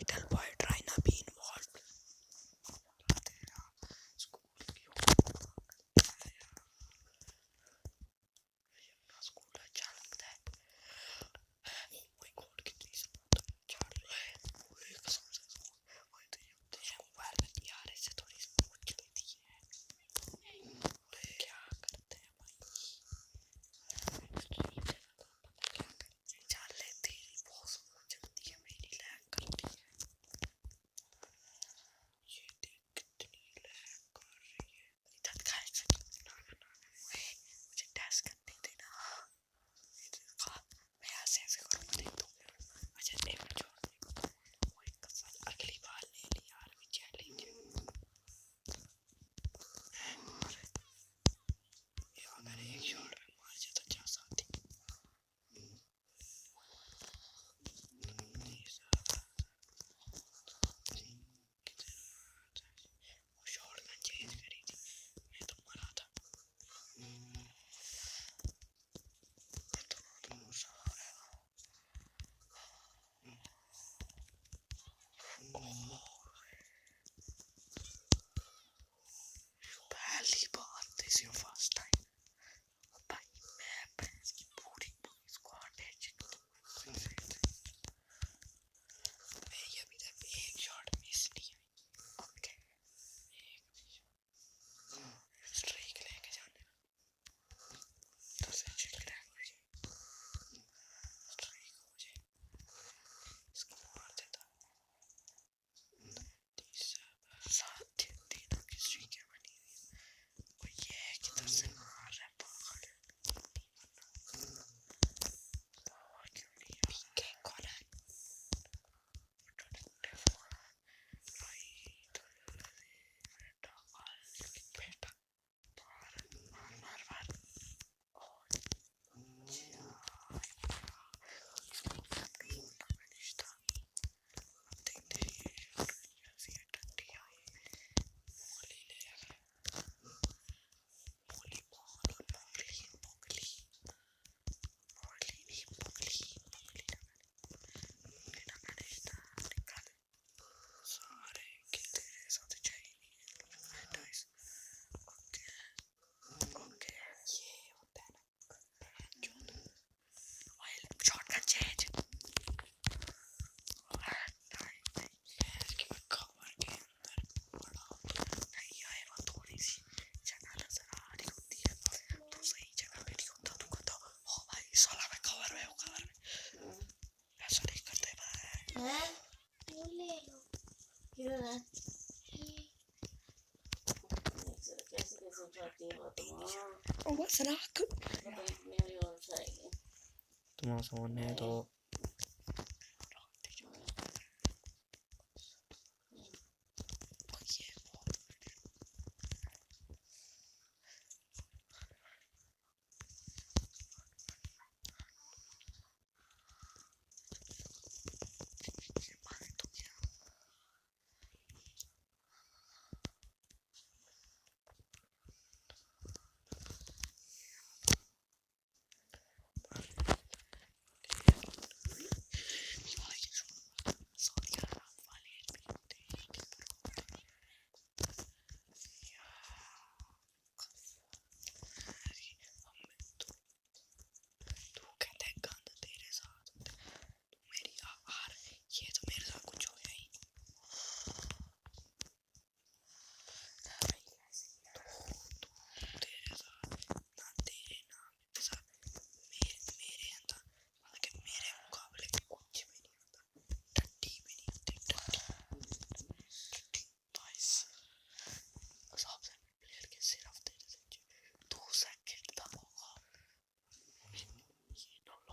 Little boy, try not be involved. School अच्छा लगता है. वही कोड कितनी चालू है. वही कसम से वही तुझे मोबाइल में यार ऐसे थोड़ी स्मूथ चलती है. क्या करते हैं भाई. चाल लेती बहुत स्मूथ चलती है. मेरी लैग करती है. ये देख कितनी लैग कर रही है. इधर खाए से मुझे टेस्ट करने देना. मैं ऐसे करूँगा नहीं तो. अच्छा एक मिनट छोड़ दे. वही कसम अगली बार ले ली यार. मैं चैलेंज ये अगर एक शॉट में मार जाए तो क्या साथी. वो शॉट गन चेंज करी थी. मैं तो मरा था. पहली बार दिस योर फर्स्ट टाइम. भाई मैं प्रिंस की पूरी स्क्वाड है. मैं ये अभी तक एक शॉट मिस नहीं है. ओके स्ट्राइक लेके जाने तो से चिल क्रैक हो जाए. स्ट्राइक हो जाए इसको मार देता. साथ देना की स्ट्राइक है बनी हुई. और ये किधर से मार रहा है पागल. और क्यों नहीं पीके कौन है. बेटा मार मार मार. Shotgun change. कवर के अंदर बड़ा नहीं आए. वो थोड़ी सी जगह नजर आ रही होती है. तो सही जगह पे नहीं होता. तू कहता हो भाई साला मैं कवर में हूँ. कवर में ऐसा नहीं करते भाई. वो ले लो. क्यों ना कैसे जाती है बात. बस राख मेरी और चाहिए तुम्हारा सामने तो